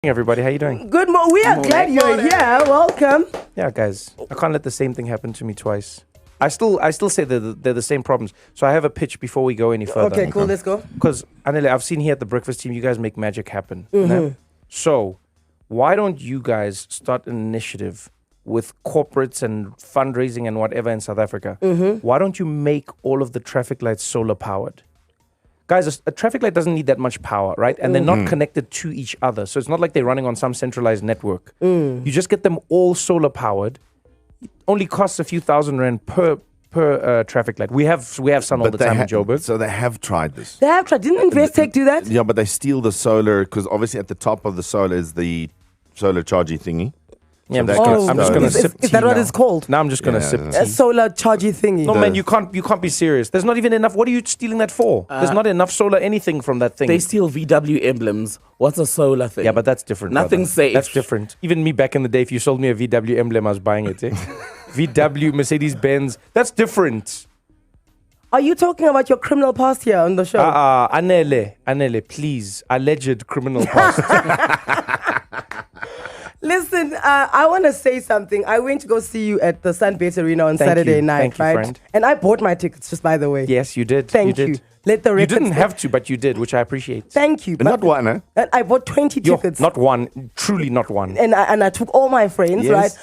Everybody, how you doing? Good morning. We are glad you're here. Welcome. Yeah, guys, I can't let the same thing happen to me twice. I still say they're the same problems. So I have a pitch before we go any further. Okay, cool. Let's go. Because Anele, I've seen here at the breakfast team, you guys make magic happen. So why don't you guys start an initiative with corporates and fundraising and whatever in South Africa? Why don't you make all of the traffic lights solar powered? Guys, a traffic light doesn't need that much power, right? And they're not connected to each other. So it's not like they're running on some centralized network. You just get them all solar powered. It only costs a few thousand rand per traffic light. We have sun all the time in Joburg. So they have tried this. They have tried. Didn't Investec do that? Yeah, but they steal the solar because obviously at the top of the solar is the solar charging thingy. Yeah, So I'm just gonna sip tea Is that what now. it's called? Now I'm just gonna sip tea. A solar chargy thingy. No, man, you can't be serious. There's not even enough. What are you stealing that for? There's not enough solar anything from that thing. They steal VW emblems. What's a solar thing? Yeah, but that's different. Nothing's brother. safe. That's different. Even me back in the day, if you sold me a VW emblem, I was buying it. VW, Mercedes-Benz. That's different. Are you talking about your criminal past here on the show? Anele, please. Alleged criminal past. Listen, I want to say something. I went to go see you at the Msnbc Arena on Saturday night, Thank you, right? friend. And I bought my tickets, just by the way. Yes, you did. Thank you. Did. Let the You record didn't have to, but you did, which I appreciate. Thank you. Not one, eh? And I bought 20 tickets. Not one. Truly not one. And I took all my friends, Yes. right?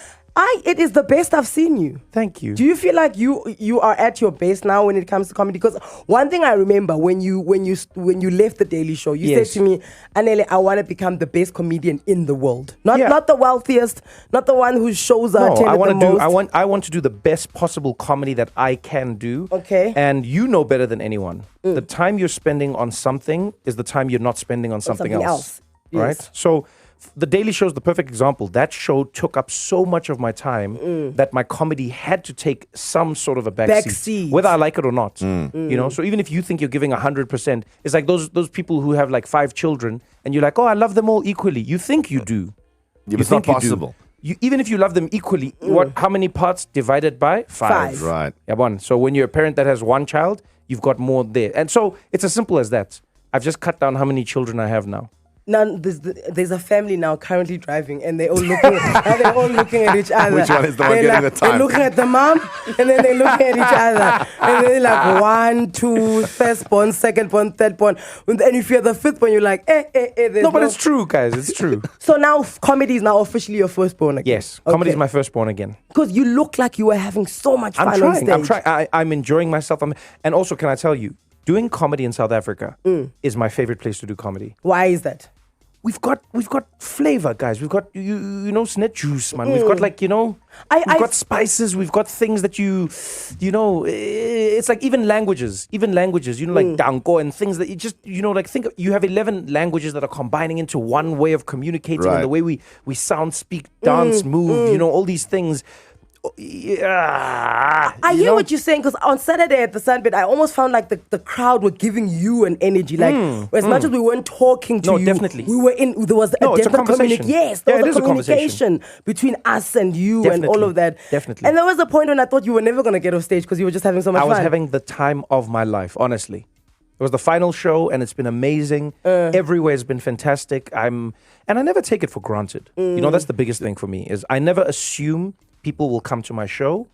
It is the best I've seen you. Thank you. Do you feel like you are at your best now when it comes to comedy? Because one thing I remember when you left the Daily Show, you Yes. said to me, Anele, I want to become the best comedian in the world. Not Yeah. not the wealthiest, not the one whose shows are No, attended I want the to do. most. I want to do the best possible comedy that I can do. Okay. And you know better than anyone. The time you're spending on something is the time you're not spending on something else. Right. Yes. So the Daily Show is the perfect example. That show took up so much of my time that my comedy had to take some sort of a back Back seat, seat. whether I like it or not. You know. So even if you think you're giving 100%, it's like those people who have like 5 children and you're like, oh, I love them all equally. You think you do. Yeah, You but it's not think you do. possible. Even if you love them equally, how many parts divided by 5? Right. Yeah, one. So when you're a parent that has one child, you've got more there. And so it's as simple as that. I've just cut down how many children I have now. Now there's a family now currently driving, and they're all looking at each other. Which one is the one They're getting like, the time? They're looking at the mom, and then they're looking at each other, and they're like 1, 2, first born, second born, third born, and if you're the fifth one, you're like, there's No, but it's true, guys. It's true. So now comedy is now officially your firstborn again. Yes, comedy is my firstborn again. Because you look like you were having so much fun on stage. I'm trying. I'm enjoying myself. And also, can I tell you, doing comedy in South Africa is my favorite place to do comedy. Why is that? We've got flavor, guys. We've got you know snap juice, man. We've got like we've got spices. We've got things that you know. It's like even languages. Like danko and things that you just like think. You have 11 languages that are combining into one way of communicating, Right. and the way we sound, speak, dance, move. All these things. I hear what you're saying, because on Saturday at the Sunbed, I almost found like the crowd were giving you an energy. Like as much as we weren't talking to No, you, definitely. we were in. There was No, a it's a definite conversation. Yes, Yeah, there it was is a a conversation. communication between us and you and all Definitely. of that. Definitely. And there was a point when I thought you were never gonna get off stage because you were just having so much I fun. was having the time of my life, honestly. It was the final show, and it's been amazing. Everywhere has been fantastic. And I never take it for granted. That's the biggest thing for me is I never assume people will come to my show.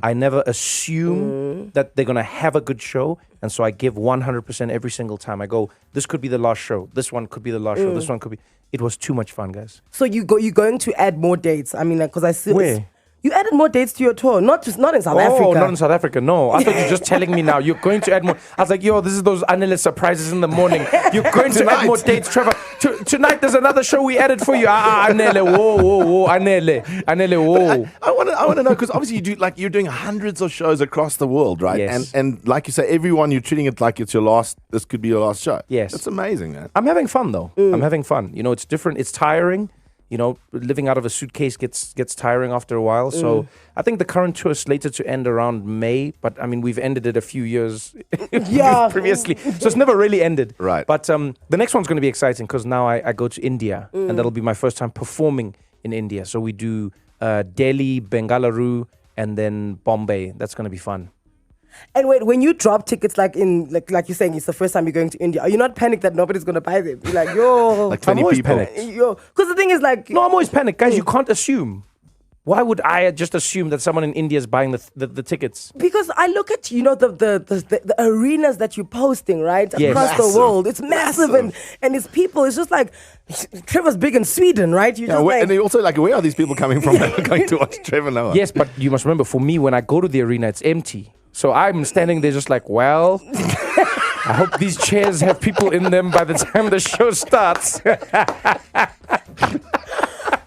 I never assume that they're gonna have a good show, and so I give 100% every single time. I go, this could be the last show. This one could be the last show. This one could be. It was too much fun, guys. So you're going to add more dates. I mean, because I see Where? you added more dates to your tour, not in South Africa. Oh, not in South Africa. No, I thought you were just telling me now. You're going to add more. I was like, yo, this is those Anele surprises in the morning. You're going to add more dates, Trevor. Tonight there's another show we added for you. Anele, whoa, Anele, whoa. I want to know because obviously you're doing hundreds of shows across the world, right? Yes. And like you say, everyone you're treating it like it's your last. This could be your last show. Yes. That's amazing, man. I'm having fun though. I'm having fun. It's different. It's tiring. Living out of a suitcase gets tiring after a while. So I think the current tour is slated to end around May, but I mean, we've ended it a few years previously. So it's never really ended. Right. But the next one's going to be exciting because now I go to India and that'll be my first time performing in India. So we do Delhi, Bengaluru, and then Bombay. That's going to be fun. And wait, when you drop tickets, like you're saying, it's the first time you're going to India, are you not panicked that nobody's going to buy them? You're like, yo. Like 20 always people. panicked. Yo. Because the thing is like... No, I'm always panicked. Guys, you can't assume. Why would I just assume that someone in India is buying the tickets? Because I look at, the arenas that you're posting, right? Yes. Across Massive. the world. It's massive. And it's people. It's just like, Trevor's big in Sweden, right? You just And they also like, where are these people coming from that are going to watch Trevor Noah? Yes, but you must remember, for me, when I go to the arena, it's empty. So I'm standing there just like, well, I hope these chairs have people in them by the time the show starts.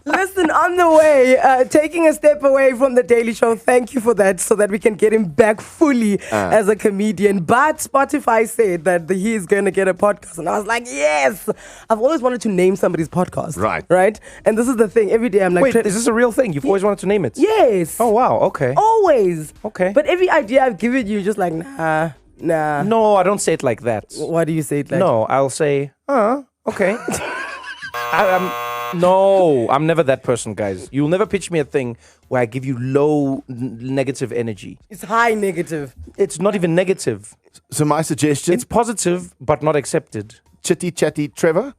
Listen, on the way, taking a step away from the Daily Show. Thank you for that, so that we can get him back fully as a comedian. But Spotify said that he is going to get a podcast. And I was like, yes! I've always wanted to name somebody's podcast. Right? And this is the thing. Every day I'm like... Wait, is this a real thing? You've always wanted to name it? Yes! Oh, wow. Okay. Always! Okay. But every idea I've given you, just like, nah. No, I don't say it like that. Why do you say it like No, I'll say, okay. I'm never that person, guys. You'll never pitch me a thing where I give you low negative energy. It's high negative. It's not even negative. So my suggestion, It's positive, but not accepted. Chitty Chatty Trevor.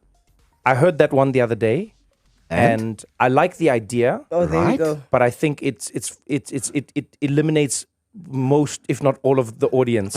I heard that one the other day, and I like the idea, Oh, there you go. but I think it eliminates most, if not all, of the audience.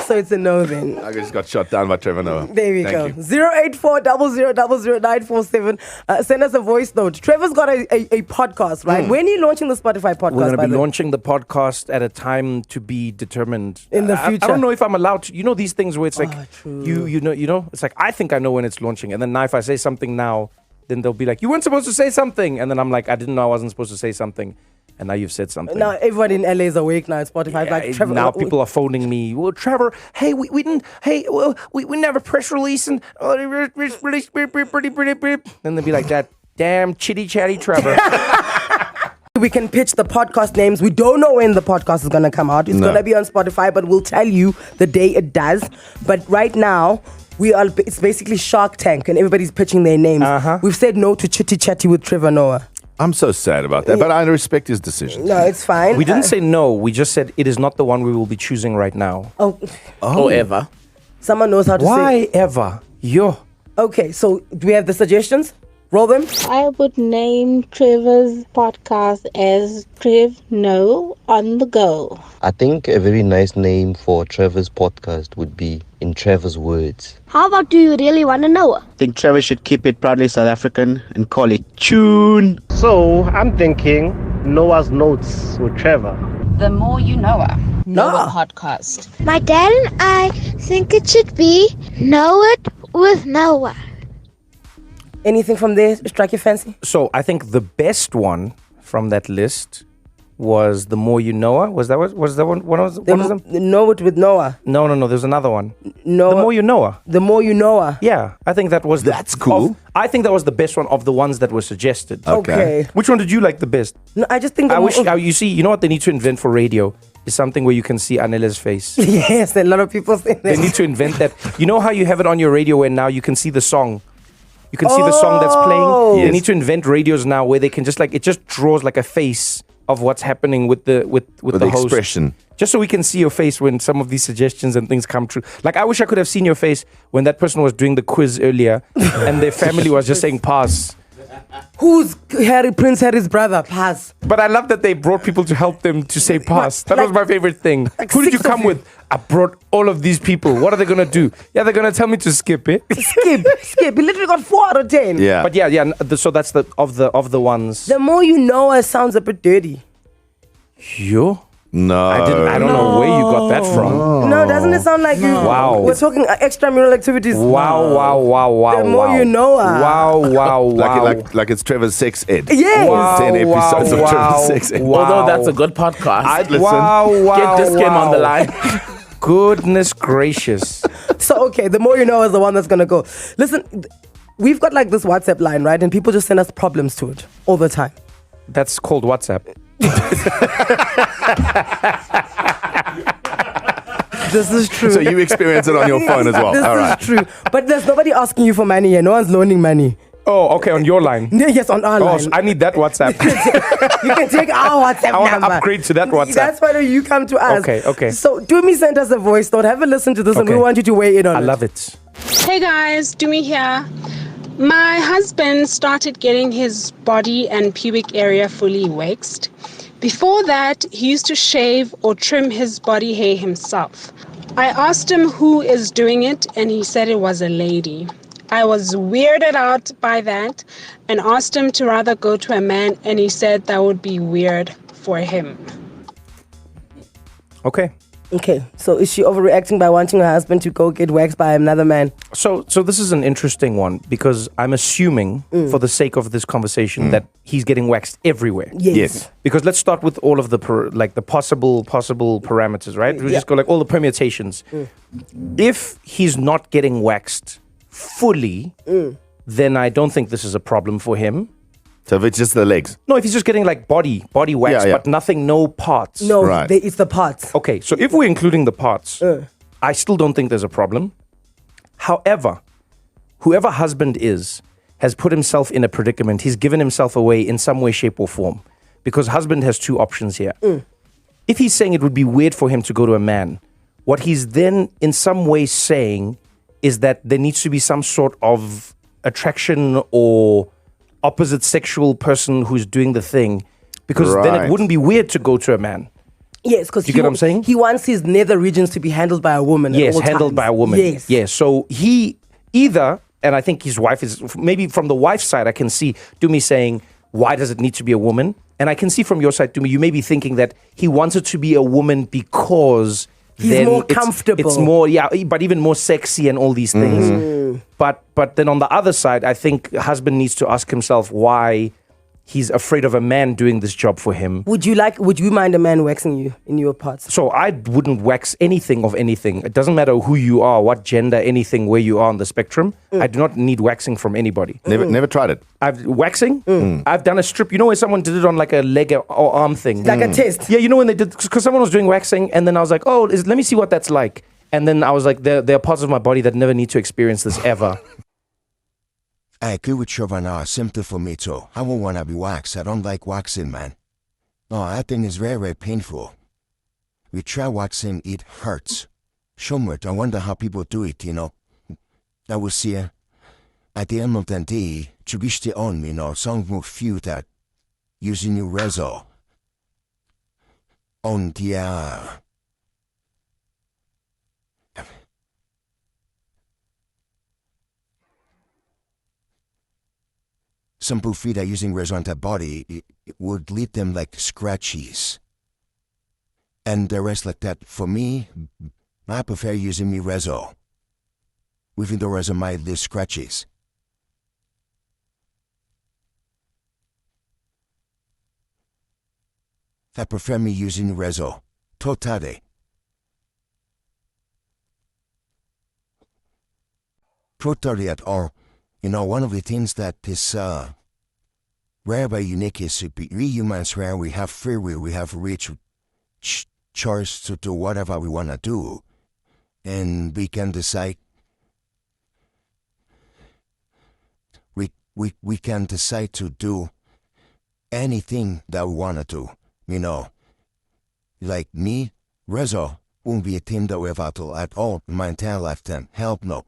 So it's a no then. I just got shot down by Trevor Noah. There we Thank go. you. 084 00947. Send us a voice note. Trevor's got a podcast, right? When are you launching the Spotify podcast? We're going by to be the way? launching the podcast at a time to be determined In the I future. don't know if I'm allowed to. You know these things where it's like true. you know. It's like I think I know when it's launching, and then now if I say something now, then they'll be like, "You weren't supposed to say something," and then I'm like, "I didn't know I wasn't supposed to say something," and now you've said something. Now everyone in LA is awake now. Spotify Yeah, like Trevor. now people are phoning me. Well, Trevor, hey, we didn't. Hey, well, we never press release and release. Then they'll be like that. Damn chitty chatty Trevor. We can pitch the podcast names. We don't know when the podcast is going to come out. It's going to be on Spotify, but we'll tell you the day it does. But right now, it's basically Shark Tank and everybody's pitching their names. We've said no to Chitty Chatty with Trevor Noah. I'm so sad about that, but I respect his decision. No, it's fine. We didn't say no. We just said it is not the one we will be choosing right now. Or ever. Someone knows how to say. Why ever? Yo. Okay, so do we have the suggestions? Roll them. I would name Trevor's podcast as Trev No on the Go. I think a very nice name for Trevor's podcast would be In Trevor's Words. How about Do You Really Want to Know? I think Trevor should keep it proudly South African and call it Tune. So I'm thinking Noah's Notes with Trevor. The More You Know Her. Noah podcast. My dad and I think it should be Know It with Noah. Anything from there strike your fancy? So I think the best one from that list was The More You Know Her. Was that one? One of them? Know It with Noah. No. There's another one. Noah. The More You Know Her. The More You Know Her. Yeah, I think that was. That's cool. I think that was the best one of the ones that were suggested. Okay. Which one did you like the best? No, I just think. I wish. You see, you know what they need to invent for radio is something where you can see Anela's face. Yes, a lot of people say that. They need to invent that. You know how you have it on your radio where now you can see the song. You can see the song that's playing. They need to invent radios now where they can just it just draws like a face of what's happening with the host. Expression. Just so we can see your face when some of these suggestions and things come true. Like I wish I could have seen your face when that person was doing the quiz earlier and their family was just saying pass. Who's Prince Harry's brother? Pass. But I love that they brought people to help them to say pass. That was my favorite thing. like Who did you 6 of come you. with? I brought all of these people. What are they going to do? Yeah, they're going to tell me to skip it. Skip. He literally got 4 out of 10. Yeah. But yeah. So that's of the ones. The More You Know Her sounds a bit dirty. You? No. I don't know where you got that from. No, doesn't it sound like you? Wow. We're talking extramural activities. Wow. The More You Know Her. Wow. Like it's Trevor's sex ed. Yes. Wow, 10 episodes of Trevor's sex ed. wow. Although that's a good podcast. I'd listen. Wow. Get this game on the line. Goodness gracious. So, okay, The More You Know is the one that's going to go. Listen, we've got like this WhatsApp line, right? And people just send us problems to it all the time. That's called WhatsApp. This is true. So you experience it on your phone as well. This All is right. true. But there's nobody asking you for money here. No one's loaning money. Oh, okay, on your line. Yes, on our Oh, line. so I need that WhatsApp. You can take our WhatsApp I want to number. upgrade to that WhatsApp. That's why you come to us. Okay. So Dumi sent us a voice note. Have a listen to this and we Okay. want you to weigh in on I it. love it. Hey guys, Dumi here. My husband started getting his body and pubic area fully waxed. Before that, he used to shave or trim his body hair himself. I asked him who is doing it and he said it was a lady. I was weirded out by that and asked him to rather go to a man and he said that would be weird for him. Okay, so is she overreacting by wanting her husband to go get waxed by another man? So this is an interesting one because I'm assuming, for the sake of this conversation, that he's getting waxed everywhere. Yes. Because let's start with all of the the possible parameters, right? We'll just go like all the permutations. If he's not getting waxed fully, then I don't think this is a problem for him. So if it's just the legs. No, if he's just getting like body wax, Yeah. but nothing, no parts. No, Right. it's the parts. Okay, so if we're including the parts, I still don't think there's a problem. However, whoever husband is has put himself in a predicament. He's given himself away in some way, shape, or form. Because husband has two options here. If he's saying it would be weird for him to go to a man, what he's then in some way saying is that there needs to be some sort of attraction or opposite sexual person who's doing the thing. Because then it Right. wouldn't be weird to go to a man. Yes, because You get what I'm saying? He wants his nether regions to be handled by a woman. at Yes, all handled times. by a woman. Yes. Yes. So he either, and I think his wife is, maybe from the wife's side, I can see Dumi saying, why does it need to be a woman? And I can see from your side, Dumi, you may be thinking that he wants it to be a woman because He's then more it's comfortable. more, but even more sexy and all these things. But then on the other side, I think husband needs to ask himself why he's afraid of a man doing this job for him. Would you mind a man waxing you in your parts? So I wouldn't wax anything of anything. It doesn't matter who you are, what gender, anything, where you are on the spectrum. I do not need waxing from anybody. Never tried it. Waxing? I've done a strip. You know where someone did it on like a leg or arm thing? Like a test? Yeah, you know when they did, because someone was doing waxing and then I was like, let me see what that's like. And then I was like, there are parts of my body that never need to experience this ever. I agree with Trevor now. Simple for me too. I won't want to be waxed. I don't like waxing, man. No, I think it's very, very painful. We try waxing, it hurts. So much. I wonder how people do it, you know. I will see at the end of the day, to reach the on, you know, some will feel that using your razor on the some people feel that using razor on their body it would leave them like scratches. And the rest like that. For me, I prefer using me razor. Even though razor might leave scratches. I prefer me using razor. Totally. Totally at all. You know, one of the things that is rare but unique is we humans where we have free will, we have rich choice to do whatever we want to do. And we can decide, we can decide to do anything that we want to do. You know, like me, razor won't be a thing that we have to at all in my entire lifetime. Help no.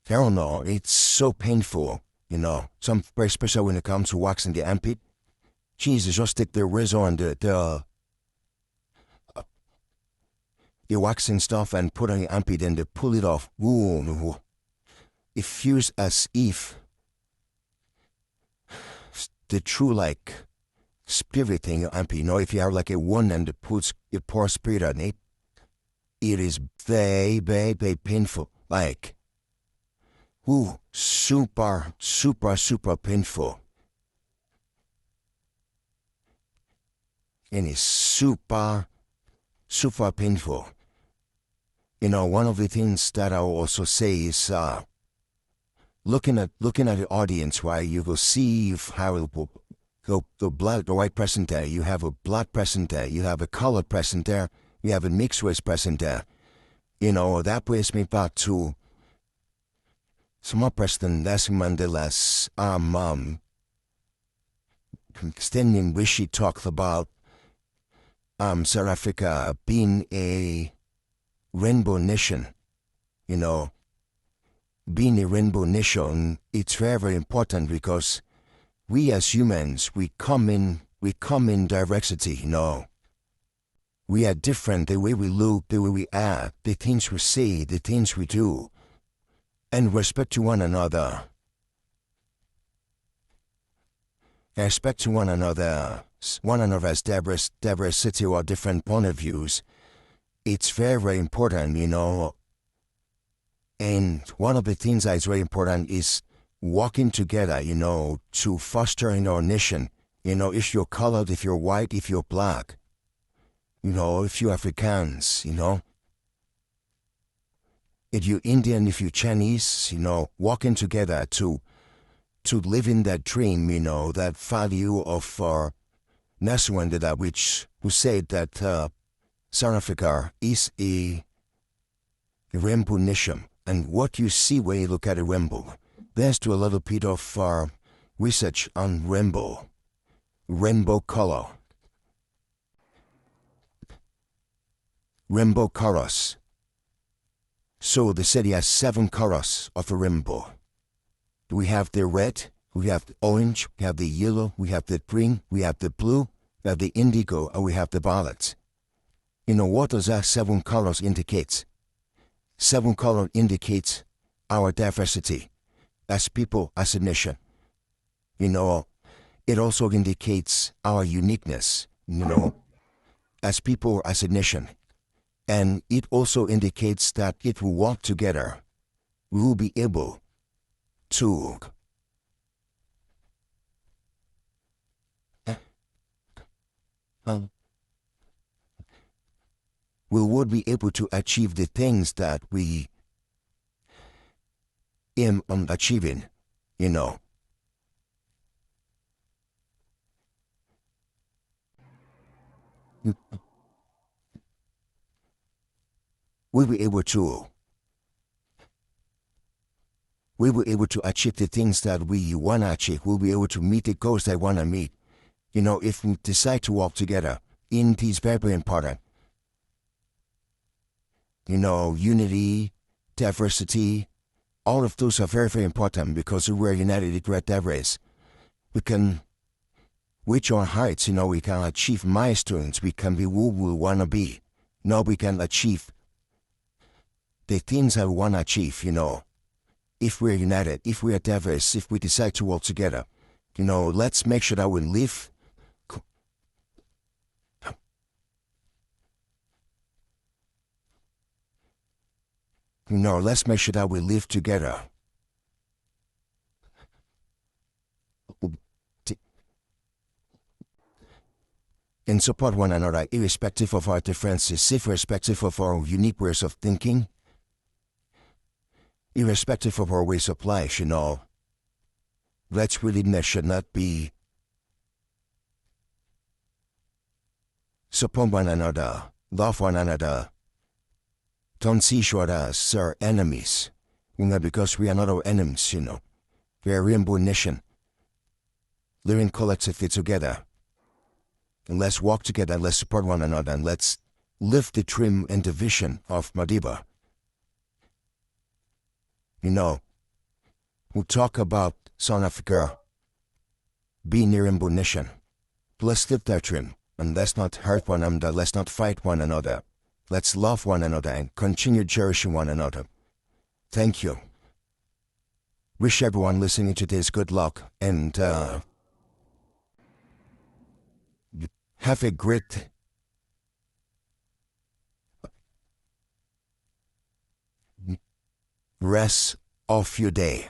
I don't know, it's so painful, you know. Some very special when it comes to waxing the armpit. Jesus, just stick the razor on the waxing stuff and put on your armpit and they pull it off. Ooh, it feels as if the true like spirit in your armpit. You know, if you have like a one and it puts your poor spirit on it, it is very, very, very painful. Like, ooh, super, super, super painful. And it's super, super painful. You know, one of the things that I will also say is looking at the audience, right? You will see how it will go, the white present there. You have a blood present there. You have a colored present there. You have a mixed race present there. You know, that brings me back to Sama Preston Nelson Mandela's extending where she talked about South Africa being a rainbow nation, you know, being a rainbow nation, it's very, very important because we as humans, we come in diversity, you know. We are different, the way we look, the way we act, the things we say, the things we do, and respect to one another. Respect to one another's diversity or different point of views. It's very, very important, you know. And one of the things that is very important is working together, you know, to foster in our nation. You know, if you're colored, if you're white, if you're black, you know, if you're Afrikaans, you know, if you're Indian, if you're Chinese, you know, working together to live in that dream, you know, that value of Nelson Mandela, who said that South Africa is a rainbow nation. And what you see when you look at a rainbow, there's to a little bit of research on rainbow color, rainbow colors. So the city has 7 colors of a rainbow. We have the red, we have the orange, we have the yellow, we have the green, we have the blue, we have the indigo, and we have the violet. You know, what does that 7 colors indicate? 7 colors indicates our diversity as people, as a nation. You know, it also indicates our uniqueness, you know, as people, as a nation. And it also indicates that if we work together, we will be able to we would be able to achieve the things that we aim on achieving, you know. We'll be able to achieve the things that we want to achieve. We'll be able to meet the goals that we want to meet. You know, if we decide to work together, it is very, very important. You know, unity, diversity, all of those are very, very important because we're united, we're diverse. We can reach our heights, you know, we can achieve milestones, we can be who we want to be. Now we can achieve the things that we want to achieve, you know. If we're united, if we are diverse, if we decide to work together, you know, let's make sure that we live. You know, let's make sure that we live together. And support one another, irrespective of our differences, irrespective of our unique ways of thinking, irrespective of our ways of life, you know. Let's really should not be support one another, love one another. Don't see each other as our enemies, you know, because we are not our enemies, you know. We are a rainbow nation, living collectively together. And let's walk together, let's support one another, and let's live the dream and the vision of Madiba. You know, we talk about South Africa being a rainbow nation. Let's live that dream, and let's not hurt one another, let's not fight one another. Let's love one another and continue cherishing one another. Thank you. Wish everyone listening to this good luck and have a great rest of your day.